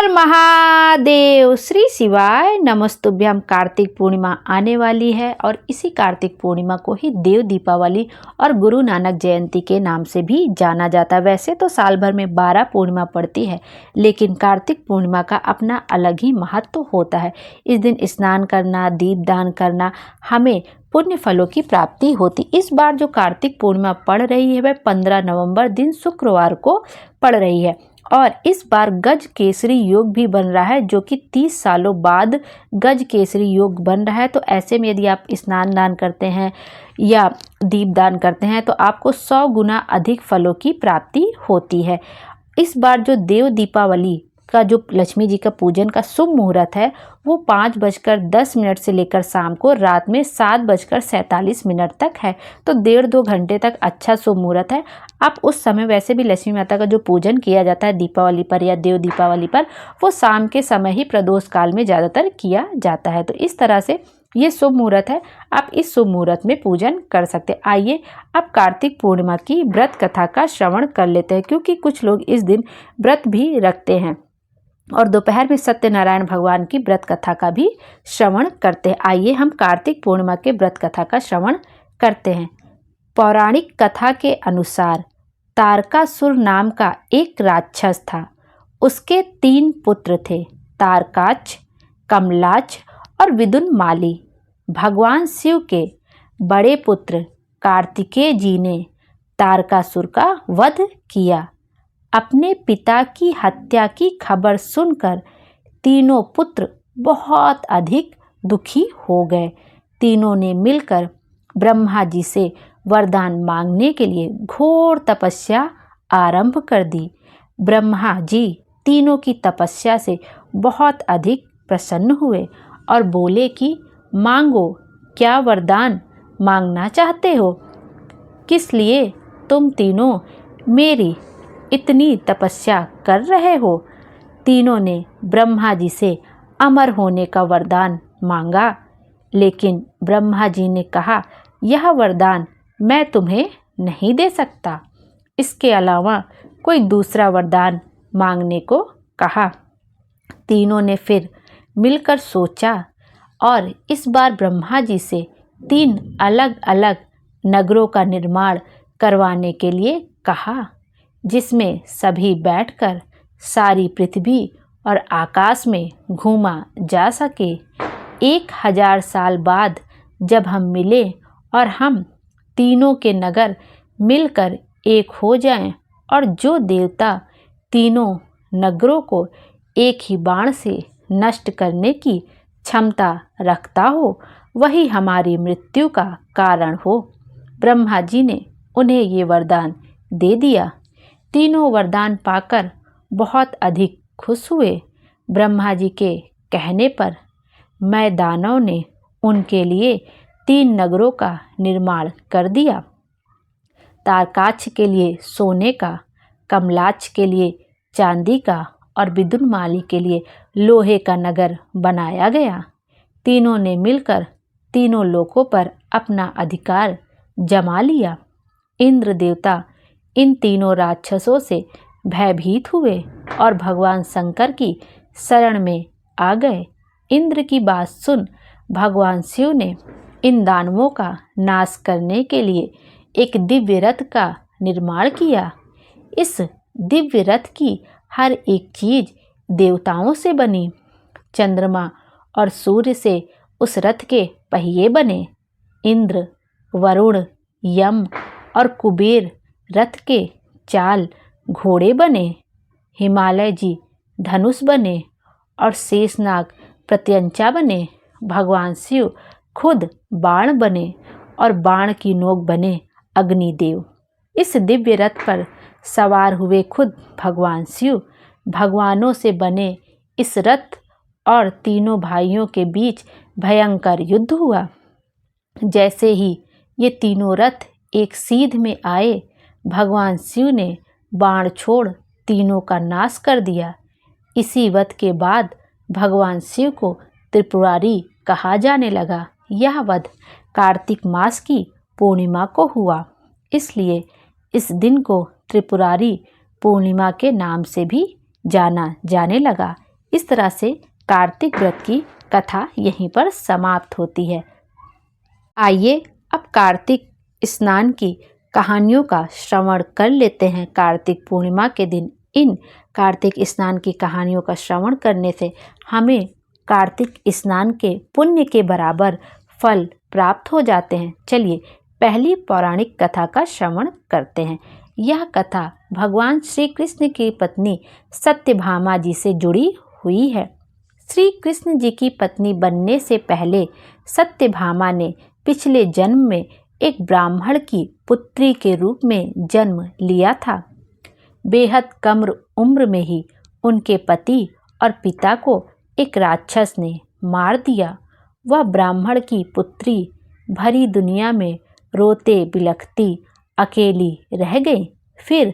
हर महादेव। श्री शिवाय नमस्तुभ्यम। कार्तिक पूर्णिमा आने वाली है और इसी कार्तिक पूर्णिमा को ही देव दीपावली और गुरु नानक जयंती के नाम से भी जाना जाता है। वैसे तो साल भर में 12 पूर्णिमा पड़ती है, लेकिन कार्तिक पूर्णिमा का अपना अलग ही महत्व होता है। इस दिन स्नान करना, दीपदान करना हमें पुण्य फलों की प्राप्ति होती। इस बार जो कार्तिक पूर्णिमा पड़ रही है वह 15 नवंबर दिन शुक्रवार को पड़ रही है और इस बार गज केसरी योग भी बन रहा है, जो कि 30 सालों बाद गज केसरी योग बन रहा है। तो ऐसे में यदि आप स्नान दान करते हैं या दीप दान करते हैं तो आपको 100 गुना अधिक फलों की प्राप्ति होती है। इस बार जो देव दीपावली का जो लक्ष्मी जी का पूजन का शुभ मुहूर्त है वो 5:10 से लेकर शाम को रात में 7:47 तक है। तो 1.5-2 घंटे तक अच्छा शुभ मुहूर्त है। आप उस समय वैसे भी लक्ष्मी माता का जो पूजन किया जाता है दीपावली पर या देव दीपावली पर, वो शाम के समय ही प्रदोष काल में ज़्यादातर किया जाता है। तो इस तरह से ये शुभ मुहूर्त है, आप इस शुभ मुहूर्त में पूजन कर सकते हैं। आइए अब कार्तिक पूर्णिमा की व्रत कथा का श्रवण कर लेते हैं, क्योंकि कुछ लोग इस दिन व्रत भी रखते हैं और दोपहर में सत्यनारायण भगवान की व्रत कथा का भी श्रवण करते हैं। आइए हम कार्तिक पूर्णिमा के व्रत कथा का श्रवण करते हैं। पौराणिक कथा के अनुसार तारकासुर नाम का एक राक्षस था। उसके 3 पुत्र थे, तारकाच, कमलाच और विदुनमाली। भगवान शिव के बड़े पुत्र कार्तिकेय जी ने तारकासुर का वध किया। अपने पिता की हत्या की खबर सुनकर तीनों पुत्र बहुत अधिक दुखी हो गए। तीनों ने मिलकर ब्रह्मा जी से वरदान मांगने के लिए घोर तपस्या आरंभ कर दी। ब्रह्मा जी तीनों की तपस्या से बहुत अधिक प्रसन्न हुए और बोले कि मांगो, क्या वरदान मांगना चाहते हो? किस लिए तुम तीनों मेरी इतनी तपस्या कर रहे हो? तीनों ने ब्रह्मा जी से अमर होने का वरदान मांगा, लेकिन ब्रह्मा जी ने कहा यह वरदान मैं तुम्हें नहीं दे सकता। इसके अलावा कोई दूसरा वरदान मांगने को कहा। तीनों ने फिर मिलकर सोचा और इस बार ब्रह्मा जी से 3 अलग अलग नगरों का निर्माण करवाने के लिए कहा, जिसमें सभी बैठकर सारी पृथ्वी और आकाश में घूमा जा सके। 1000 साल बाद जब हम मिले और हम तीनों के नगर मिलकर एक हो जाएं और जो देवता तीनों नगरों को एक ही बाण से नष्ट करने की क्षमता रखता हो, वही हमारी मृत्यु का कारण हो। ब्रह्मा जी ने उन्हें ये वरदान दे दिया। तीनों वरदान पाकर बहुत अधिक खुश हुए। ब्रह्मा जी के कहने पर मैं दानव ने उनके लिए 3 नगरों का निर्माण कर दिया। तारकाच के लिए सोने का, कमलाच के लिए चांदी का और विदुनमाली के लिए लोहे का नगर बनाया गया। तीनों ने मिलकर तीनों लोकों पर अपना अधिकार जमा लिया। इंद्र देवता इन तीनों राक्षसों से भयभीत हुए और भगवान शंकर की शरण में आ गए। इंद्र की बात सुन भगवान शिव ने इन दानवों का नाश करने के लिए एक दिव्य रथ का निर्माण किया। इस दिव्य रथ की हर एक चीज देवताओं से बनी। चंद्रमा और सूर्य से उस रथ के पहिए बने। इंद्र, वरुण, यम और कुबेर रथ के चाल घोड़े बने। हिमालय जी धनुष बने और शेषनाग प्रत्यंचा बने। भगवान शिव खुद बाण बने और बाण की नोक बने अग्निदेव। इस दिव्य रथ पर सवार हुए खुद भगवान शिव। भगवानों से बने इस रथ और तीनों भाइयों के बीच भयंकर युद्ध हुआ। जैसे ही ये तीनों रथ एक सीध में आए, भगवान शिव ने बाण छोड़ तीनों का नाश कर दिया। इसी वध के बाद भगवान शिव को त्रिपुरारी कहा जाने लगा। यह वध कार्तिक मास की पूर्णिमा को हुआ, इसलिए इस दिन को त्रिपुरारी पूर्णिमा के नाम से भी जाना जाने लगा। इस तरह से कार्तिक व्रत की कथा यहीं पर समाप्त होती है। आइए अब कार्तिक स्नान की कहानियों का श्रवण कर लेते हैं। कार्तिक पूर्णिमा के दिन इन कार्तिक स्नान की कहानियों का श्रवण करने से हमें कार्तिक स्नान के पुण्य के बराबर फल प्राप्त हो जाते हैं। चलिए पहली पौराणिक कथा का श्रवण करते हैं। यह कथा भगवान श्री कृष्ण की पत्नी सत्यभामा जी से जुड़ी हुई है। श्री कृष्ण जी की पत्नी बनने से पहले सत्यभामा ने पिछले जन्म में एक ब्राह्मण की पुत्री के रूप में जन्म लिया था। बेहद कम उम्र में ही उनके पति और पिता को एक राक्षस ने मार दिया। वह ब्राह्मण की पुत्री भरी दुनिया में रोते बिलखती अकेली रह गई। फिर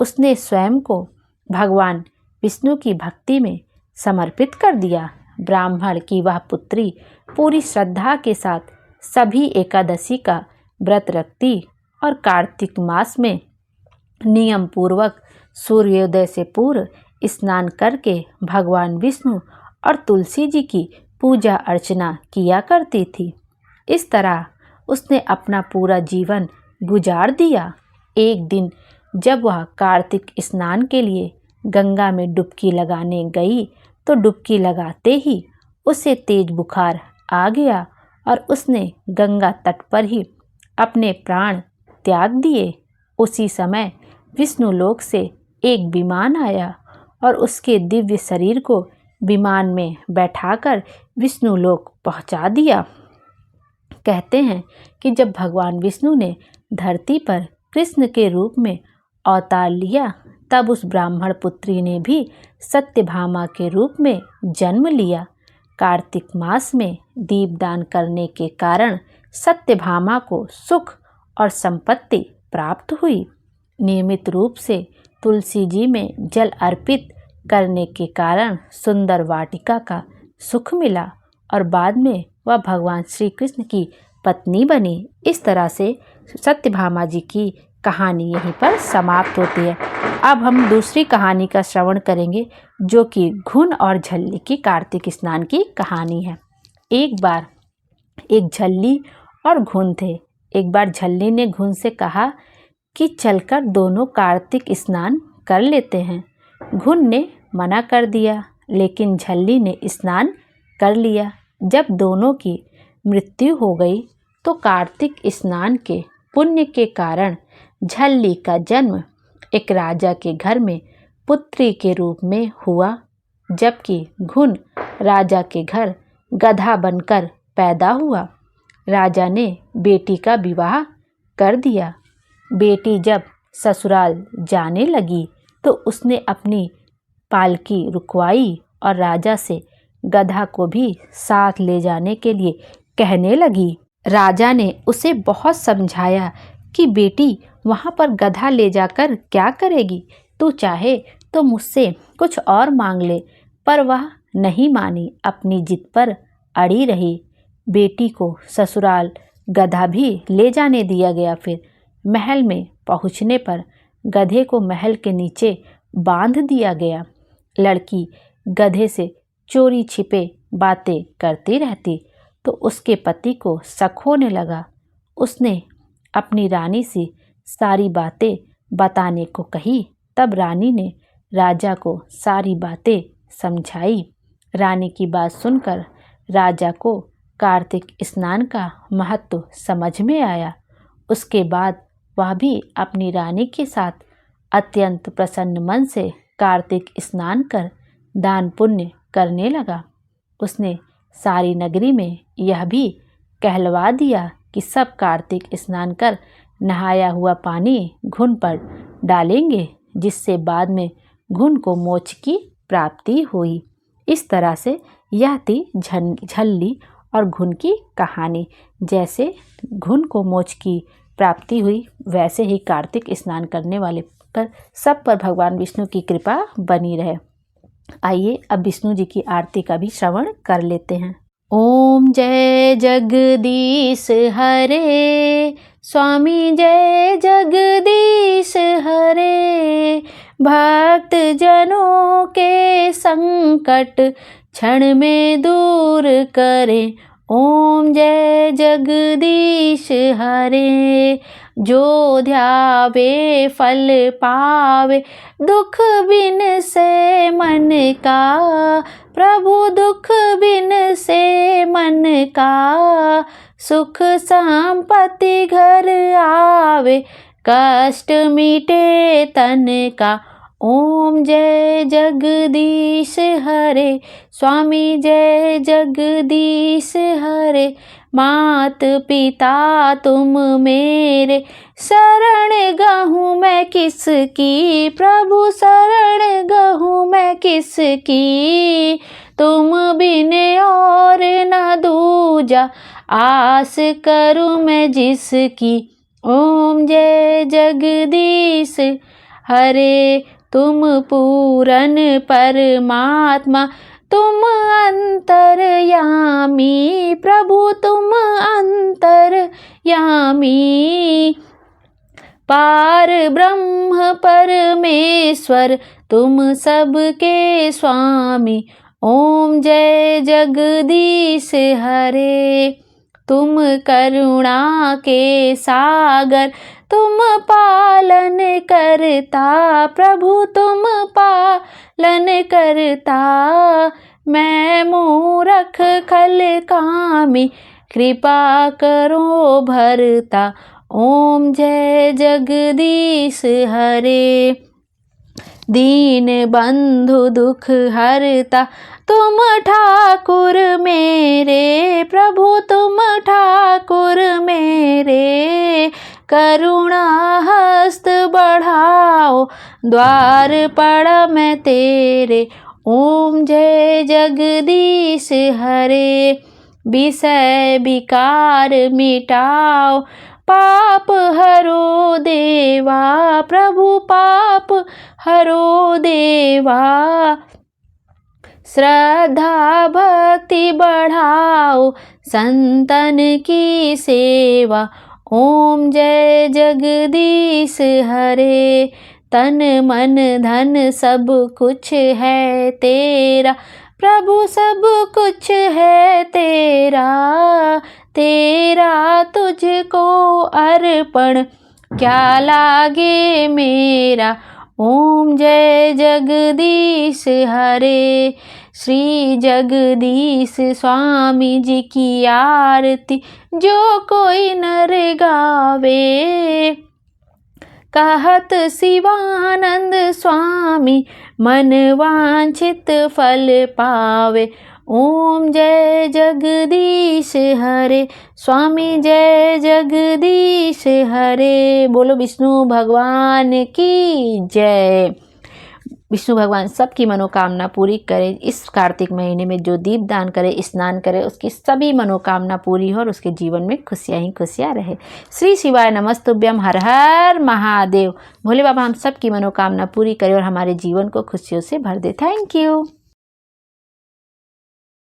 उसने स्वयं को भगवान विष्णु की भक्ति में समर्पित कर दिया। ब्राह्मण की वह पुत्री पूरी श्रद्धा के साथ सभी एकादशी का व्रत रखती और कार्तिक मास में नियम पूर्वक सूर्योदय से पूर्व स्नान करके भगवान विष्णु और तुलसी जी की पूजा अर्चना किया करती थी। इस तरह उसने अपना पूरा जीवन गुजार दिया। एक दिन जब वह कार्तिक स्नान के लिए गंगा में डुबकी लगाने गई तो डुबकी लगाते ही उसे तेज बुखार आ गया और उसने गंगा तट पर ही अपने प्राण त्याग दिए। उसी समय विष्णुलोक से एक विमान आया और उसके दिव्य शरीर को विमान में बैठाकर विष्णुलोक पहुंचा दिया। कहते हैं कि जब भगवान विष्णु ने धरती पर कृष्ण के रूप में अवतार लिया तब उस ब्राह्मण पुत्री ने भी सत्यभामा के रूप में जन्म लिया। कार्तिक मास में दीपदान करने के कारण सत्यभामा को सुख और संपत्ति प्राप्त हुई। नियमित रूप से तुलसी जी में जल अर्पित करने के कारण सुंदर वाटिका का सुख मिला और बाद में वह भगवान श्री कृष्ण की पत्नी बनी। इस तरह से सत्यभामा जी की कहानी यहीं पर समाप्त होती है। अब हम दूसरी कहानी का श्रवण करेंगे जो कि घुन और झल्ली की कार्तिक स्नान की कहानी है। एक बार एक झल्ली और घुन थे। एक बार झल्ली ने घुन से कहा कि चलकर दोनों कार्तिक स्नान कर लेते हैं। घुन ने मना कर दिया लेकिन झल्ली ने स्नान कर लिया। जब दोनों की मृत्यु हो गई तो कार्तिक स्नान के पुण्य के कारण झल्ली का जन्म एक राजा के घर में पुत्री के रूप में हुआ, जबकि घुन राजा के घर गधा बनकर पैदा हुआ। राजा ने बेटी का विवाह कर दिया। बेटी जब ससुराल जाने लगी तो उसने अपनी पालकी रुकवाई और राजा से गधा को भी साथ ले जाने के लिए कहने लगी। राजा ने उसे बहुत समझाया कि बेटी वहाँ पर गधा ले जाकर क्या करेगी, तू चाहे तो मुझसे कुछ और मांग ले, पर वह नहीं मानी, अपनी जिद पर अड़ी रही। बेटी को ससुराल गधा भी ले जाने दिया गया। फिर महल में पहुँचने पर गधे को महल के नीचे बांध दिया गया। लड़की गधे से चोरी छिपे बातें करती रहती तो उसके पति को शक होने लगा। उसने अपनी रानी से सारी बातें बताने को कही। तब रानी ने राजा को सारी बातें समझाई। रानी की बात सुनकर राजा को कार्तिक स्नान का महत्व समझ में आया। उसके बाद वह भी अपनी रानी के साथ अत्यंत प्रसन्न मन से कार्तिक स्नान कर दान पुण्य करने लगा। उसने सारी नगरी में यह भी कहलवा दिया कि सब कार्तिक स्नान कर नहाया हुआ पानी घुन पर डालेंगे, जिससे बाद में घुन को मोक्ष की प्राप्ति हुई। इस तरह से यह थी झल्ली और घुन की कहानी। जैसे घुन को मोक्ष की प्राप्ति हुई वैसे ही कार्तिक स्नान करने वाले पर सब पर भगवान विष्णु की कृपा बनी रहे। आइए अब विष्णु जी की आरती का भी श्रवण कर लेते हैं। ओम जय जगदीश हरे, स्वामी जय जगदीश हरे, भक्त जनों के संकट क्षण में दूर करे। ओम जय जगदीश हरे। जो ध्यावे फल पावे, दुख बिन से मन का। प्रभु दुख बिन से मन का, सुख संपत्ति घर आवे, कष्ट मिटे तन का। ओम जय जगदीश हरे। स्वामी जय जगदीश हरे। मात पिता तुम मेरे, शरण गहूँ मैं किसकी। प्रभु शरण गहूँ मैं किसकी। तुम बिन और न दूजा, आस करूँ मैं जिसकी। ओम जय जगदीश हरे। तुम पूरन परमात्मा, तुम अंतर्यामी। प्रभु तुम अंतर्यामी। पार ब्रह्म परमेश्वर, तुम सबके स्वामी। ओम जय जगदीश हरे। तुम करुणा के सागर, तुम पालन करता। प्रभु तुम पालन करता। मैं मूरख खल कामी, कृपा करो भरता। ओम जय जगदीश हरे। दीन बंधु दुख हरता, तुम ठाकुर मेरे। प्रभु तुम ठाकुर मेरे। करुणा हस्त बढ़ाओ, द्वार पड़ा मैं तेरे। ओम जय जगदीश हरे। विषय विकार मिटाओ, पाप हरो देवा। प्रभु पाप हरो देवा। श्रद्धा भक्ति बढ़ाओ, संतन की सेवा। ओम जय जगदीश हरे। तन मन धन सब कुछ है तेरा। प्रभु सब कुछ है तेरा। तेरा तुझको अर्पण, क्या लागे मेरा। ओम जय जगदीश हरे। श्री जगदीश स्वामी जी की आरती, जो कोई नर गावे। कहत शिवानंद स्वामी, मन वांछित फल पावे। ओम जय जगदीश हरे। स्वामी जय जगदीश हरे। बोलो विष्णु भगवान की जय। विष्णु भगवान सबकी मनोकामना पूरी करे। इस कार्तिक महीने में जो दीप दान करे, स्नान करे, उसकी सभी मनोकामना पूरी हो और उसके जीवन में खुशियाँ ही खुशियाँ रहे। श्री शिवाय नमस्तुभ्यम। हर हर महादेव। भोले बाबा हम सबकी मनोकामना पूरी करे और हमारे जीवन को खुशियों से भर दे। Thank you.